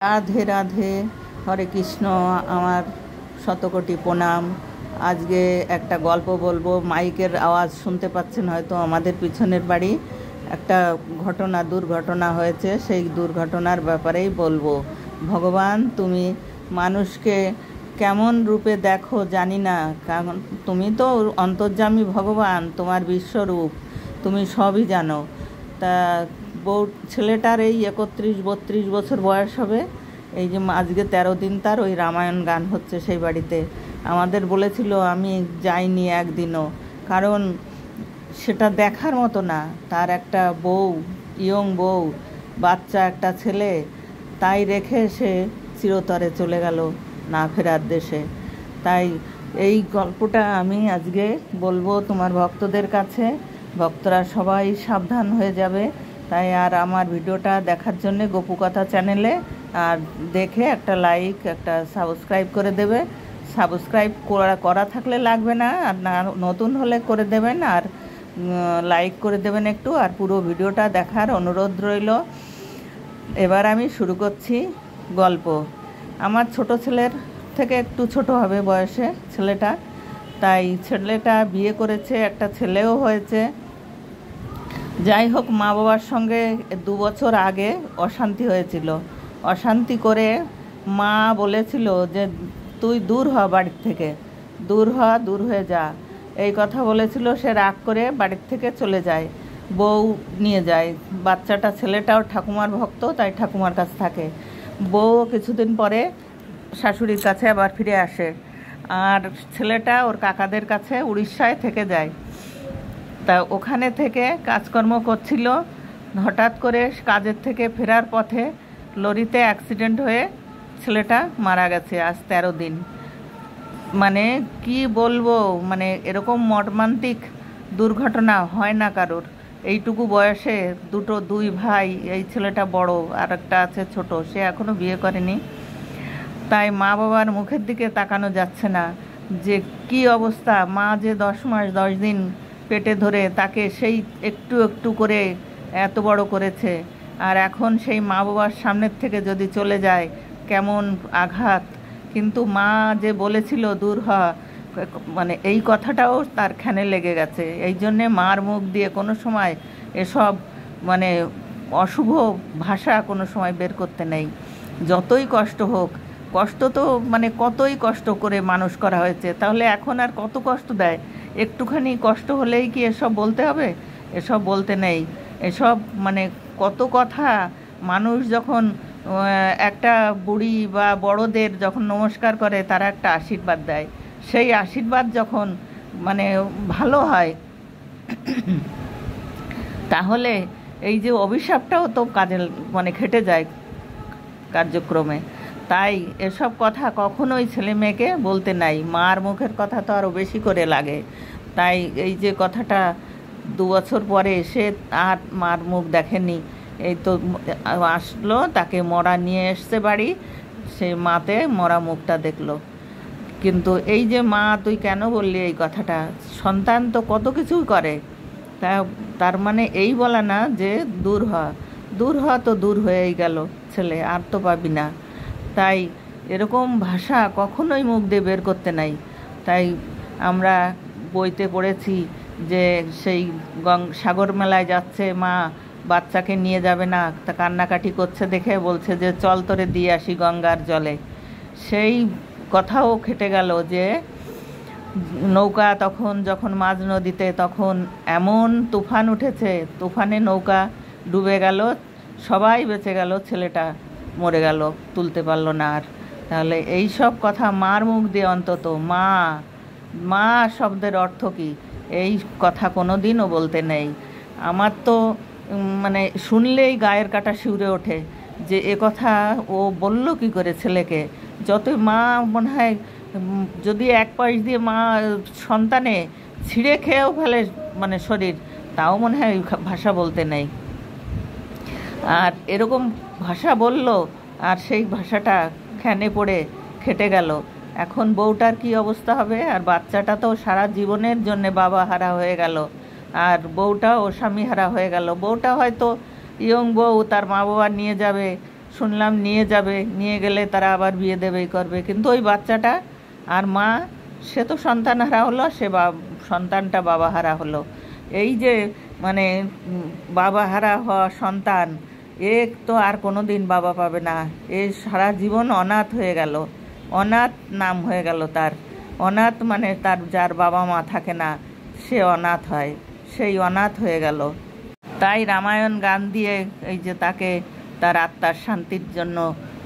রাধে রাধে, হরে কৃষ্ণ। আমার শতকোটি প্রণাম। আজকে একটা গল্প বলবো। মাইকের আওয়াজ শুনতে পাচ্ছেন হয়তো। আমাদের পিছনের বাড়ি একটা দুর্ঘটনা হয়েছে। সেই দুর্ঘটনার ব্যাপারেই বলবো। ভগবান, তুমি মানুষকে কেমন রূপে দেখো জানি না, কারণ তুমি তো অন্তর্যামী ভগবান, তোমার বিশ্বরূপ, তুমি সবই জানো। তা ছেলেটার এই 31-32 বছর বয়স হবে। এই যে আজকে 13 দিন তার ওই রামায়ণ গান হচ্ছে সেই বাড়িতে। আমাদের বলেছিল, আমি যাইনি একদিনও, কারণ সেটা দেখার মতো না। তার একটা বউ, ইয়ং বউ, বাচ্চা একটা ছেলে, তাই রেখে সে চিরতরে চলে গেল না ফেরার দেশে। তাই এই গল্পটা আমি আজকে বলবো তোমার ভক্তদের কাছে। ভক্তরা সবাই সাবধান হয়ে যাবে। তাই আর আমার ভিডিওটা দেখার জন্যে গোপুকথা চ্যানেলে আর দেখে একটা লাইক, একটা সাবস্ক্রাইব করে দেবে। সাবস্ক্রাইব করা থাকলে লাগবে না, আর না নতুন হলে করে দেবেন, আর লাইক করে দেবেন একটু, আর পুরো ভিডিওটা দেখার অনুরোধ রইল। এবার আমি শুরু করছি গল্প। আমার ছোট ছেলের থেকে একটু ছোট হবে বয়সে ছেলেটা। তাই ছেলেটা বিয়ে করেছে, একটা ছেলেও হয়েছে। যাই হোক, মা বাবার সঙ্গে 2 বছর আগে অশান্তি হয়েছিল। অশান্তি করে মা বলেছিল যে তুই দূর হ বাড়ির থেকে, দূর হয়ে যা, এই কথা বলেছিল। সে রাগ করে বাড়ির থেকে চলে যায়, বউ নিয়ে যায়। বাচ্চাটা, ছেলেটাও ঠাকুমার ভক্ত, তাই ঠাকুমার কাছে থাকে। বউ কিছুদিন পরে শাশুড়ির কাছে আবার ফিরে আসে, আর ছেলেটা ওর কাকাদের কাছে উড়িষ্যায় থেকে যায়। তা ওখানে থেকে কাজকর্ম করছিল। হঠাৎ করে কাজের থেকে ফেরার পথে লরিতে অ্যাক্সিডেন্ট হয়ে ছেলেটা মারা গেছে। আজ 13 দিন। মানে কি বলবো, মানে এরকম মর্মান্তিক দুর্ঘটনা হয় না কারোর। এইটুকু বয়সে দুই ভাই, এই ছেলেটা বড়, আর একটা আছে ছোট, সে এখনও বিয়ে করেনি। তাই মা বাবার মুখের দিকে তাকানো যাচ্ছে না, যে কি অবস্থা। মা যে 10 মাস 10 দিন পেটে ধরে তাকে সেই একটু একটু করে এত বড় করেছে, আর এখন সেই মা বাবার সামনের থেকে যদি চলে যায়, কেমন আঘাত। কিন্তু মা যে বলেছিল দূর হ, মানে এই কথাটাও তার খেনে লেগে গেছে। এই জন্যে মার মুখ দিয়ে কোনো সময় এসব মানে অশুভ ভাষা কোনো সময় বের করতে নেই। যতই কষ্ট হোক, কষ্ট তো মানে কতই কষ্ট করে মানুষ করা হয়েছে, তাহলে এখন আর কত কষ্ট দেয়। একটুখানি কষ্ট হলেই কি এসব বলতে হবে? এসব বলতে নেই। এসব মানে কত কথা। মানুষ যখন একটা বুড়ি বা বড়দের যখন নমস্কার করে, তারা একটা আশীর্বাদ দেয়। সেই আশীর্বাদ যখন মানে ভালো হয়, তাহলে এই যে অভিশাপটাও তো কাজে মানে খেটে যায় কার্যক্রমে। তাই এসব কথা কখনোই ছেলে মেয়েকে বলতে নাই। মার মুখের কথা তো আরও বেশি করে লাগে। তাই এই যে কথাটা 2 বছর পরে সে আর মার মুখ দেখেনি। এই তো আসলো, তাকে মরা নিয়ে এসছে বাড়ি, সে মাতে মরা মুখটা দেখলো। কিন্তু এই যে মা, তুই কেন বললি এই কথাটা? সন্তান তো কত কিছুই করে। তার মানে এই বলা না যে দূর হ তো দূর হয়েই গেল ছেলে, আর তো পাবি না। তাই এরকম ভাষা কখনোই মুখ দিয়ে বের করতে নাই। তাই আমরা বইতে পড়েছি যে সেই সাগর মেলায় যাচ্ছে মা, বাচ্চাকে নিয়ে যাবে না, তা কান্নাকাটি করছে দেখে বলছে যে চল তোরে দিয়ে আসি গঙ্গার জলে। সেই কথাও খেটে গেল যে নৌকা তখন যখন মাঝ নদীতে, তখন এমন তুফান উঠেছে, তুফানে নৌকা ডুবে গেল, সবাই বেঁচে গেল, ছেলেটা মরে গেল, তুলতে পারল না আর। তাহলে এই সব কথা মার মুখ দিয়ে অন্তত, মা শব্দের অর্থ কি, এই কথা কোনো দিনও বলতে নেই। আমার তো মানে শুনলেই গায়ের কাটা শিউরে ওঠে যে এ কথা ও বলল কি করে ছেলেকে। যতই মা মনে হয় যদি এক পাশ দিয়ে মা সন্তানে ছিঁড়ে খেয়েও ফেলে মানে শরীর, তাও মনে হয় ভাষা বলতে নেই। আর এরকম ভাষা বলল, আর সেই ভাষাটা খেনে পড়ে খেটে গেল। এখন বউটার কি অবস্থা হবে? আর বাচ্চাটা তো সারা জীবনের জন্যে বাবা হারা হয়ে গেল, আর বউটাও স্বামী হারা হয়ে গেল। বউটা হয়তো ইয়ং বউ, তার মা বাবা নিয়ে যাবে, শুনলাম নিয়ে যাবে, নিয়ে গেলে তারা আবার বিয়ে দেবেই করবে, কিন্তু ওই বাচ্চাটা আর মা, সে তো সন্তান হারা হলো, সে সন্তানটা বাবা হারা হলো। এই যে মানে বাবা হারা হওয়া সন্তান, এ তো আর কোনো দিন বাবা পাবে না, এ সারা জীবন অনাথ হয়ে গেল। অনাথ নাম হয়ে গেল তার। অনাথ মানে তার যার বাবা মা থাকে না, সে অনাথ হয়, সেই অনাথ হয়ে গেল। তাই রামায়ণ গান দিয়ে এই যে তাকে তার আত্মার শান্তির জন্য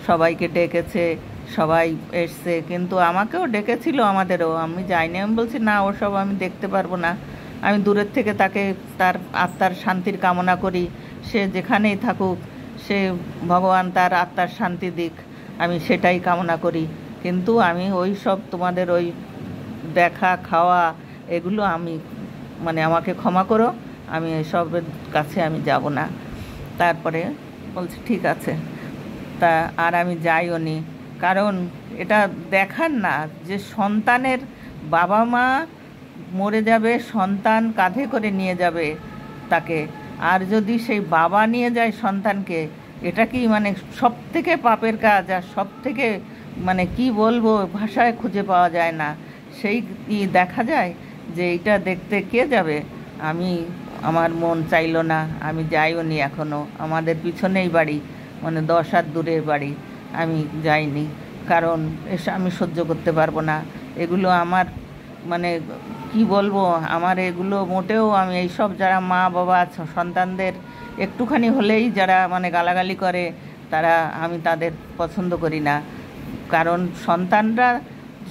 সবাইকে ডেকেছে, সবাই এসছে, কিন্তু আমাকেও ডেকেছিল, আমাদেরও। আমি যাইনি, আমি বলছি না, ওসব আমি দেখতে পারবো না। আমি দূরের থেকে তাকে তার আত্মার শান্তির কামনা করি, সে যেখানেই থাকুক, সে ভগবান তার আত্মার শান্তি দিক, আমি সেটাই কামনা করি। কিন্তু আমি ওই সব তোমাদের ওই দেখা খাওয়া এগুলো আমি মানে আমাকে ক্ষমা করো, আমি এসবের কাছে আমি যাব না। তারপরে বলছি ঠিক আছে, তা আর আমি যাইও নি। কারণ এটা দেখার না যে সন্তানের বাবা মা মরে যাবে, সন্তান কাঁধে করে নিয়ে যাবে তাকে, আর যদি সেই বাবা নিয়ে যায় সন্তানকে, এটা কি মানে সব থেকে পাপের কাজ, আর সব থেকে মানে কি বলবো, ভাষায় খুঁজে পাওয়া যায় না। সেই কি দেখা যায় যে এটা দেখতে কে যাবে? আমার মন চাইলো না, আমি যাইও নি এখনও। আমাদের পিছনেই বাড়ি, মানে 10 হাত দূরের বাড়ি, আমি যাইনি। কারণ আমি সহ্য করতে পারবো না এগুলো। আমার মানে কি বলবো, আমার এগুলো মোটেও, আমি এইসব যারা মা বাবা সন্তানদের একটুখানি হলেই যারা মানে গালাগালি করে, আমি তাদের পছন্দ করি না। কারণ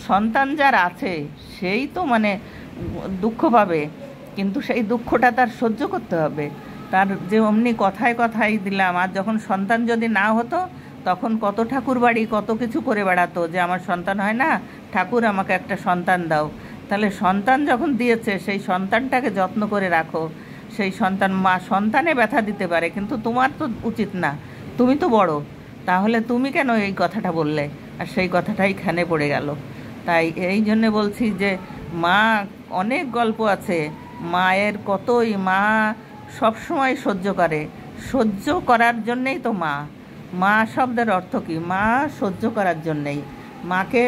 সন্তান যার আছে সেই তো মানে দুঃখ পাবে, কিন্তু সেই দুঃখটা তার সহ্য করতে হবে। তার যে অমনি কথায় কথায় দিলাম, আর যখন সন্তান যদি না হতো তখন কত ঠাকুর বাড়ি কত কিছু করে বেড়াতো যে আমার সন্তান হয় না, ঠাকুর আমাকে একটা সন্তান দাও। তাহলে সন্তান যখন দিয়েছে সেই সন্তানটাকে যত্ন করে রাখো। সেই সন্তানে ব্যথা দিতে পারে, কিন্তু তোমার তো উচিত না, তুমি তো বড়, তাহলে তুমি কেন এই কথাটা বললে? আর সেই কথাটাই খানে পড়ে গেল। তাই এই জন্যে বলছি যে মা, অনেক গল্প আছে মায়ের, কতই মা সবসময় সহ্য করে। সহ্য করার জন্যেই তো মা। মা শব্দের অর্থ কী? মা সহ্য করার জন্যেই। মাকে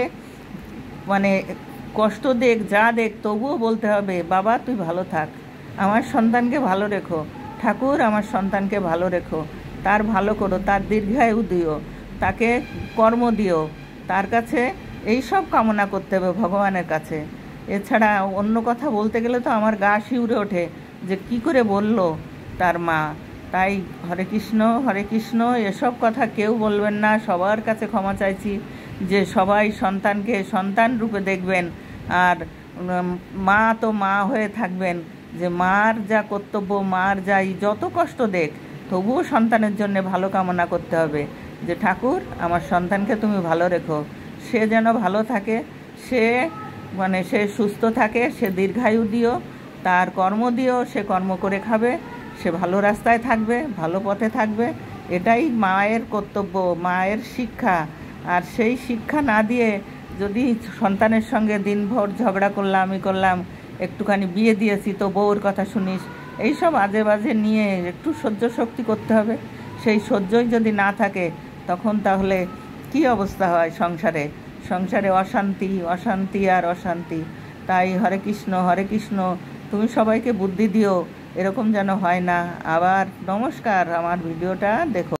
মানে কষ্ট দেখ যা দেখ, তবুও বলতে হবে বাবা তুই ভালো থাক, আমার সন্তানকে ভালো রেখো, ঠাকুর আমার সন্তানকে ভালো রেখো, তার ভালো করো, তার দীর্ঘায়ু দিও, তাকে কর্ম দিও, তার কাছে এই সব কামনা করতে হবে ভগবানের কাছে। এছাড়া অন্য কথা বলতে গেলে তো আমার গা শিউরে ওঠে যে কি করে বলল তার মা। তাই হরে কৃষ্ণ, এসব কথা কেউ বলবেন না। সবার কাছে ক্ষমা চাইছি যে সবাই সন্তানকে সন্তান রূপে দেখবেন, আর মা তো মা হয়ে থাকবেন, যে মার যা কর্তব্য, মার যাই যত কষ্ট দেখ, তবুও সন্তানের জন্য ভালো কামনা করতে হবে যে ঠাকুর আমার সন্তানকে তুমি ভালো রেখো, সে যেন ভালো থাকে, সে সুস্থ থাকে, সে দীর্ঘায়ু দিও, তার কর্ম দিও, সে কর্ম করে খাবে, সে ভালো রাস্তায় থাকবে, ভালো পথে থাকবে। এটাই মায়ের কর্তব্য, মায়ের শিক্ষা। আর সেই শিক্ষা না দিয়ে যদি সন্তানের সঙ্গে দিনভর ঝগড়া করলাম, আমি করলাম, একটুখানি বিয়ে দিয়েছি তো বউর কথা শুনিস, এইসব আজে বাজে নিয়ে একটু সহ্য শক্তি করতে হবে। সেই সহ্যই যদি না থাকে তখন তাহলে কি অবস্থা হয় সংসারে অশান্তি আর অশান্তি। তাই হরে কৃষ্ণ, তুমি সবাইকে বুদ্ধি দিও এরকম যেন হয় না। আবার নমস্কার, আমার ভিডিওটা দেখো।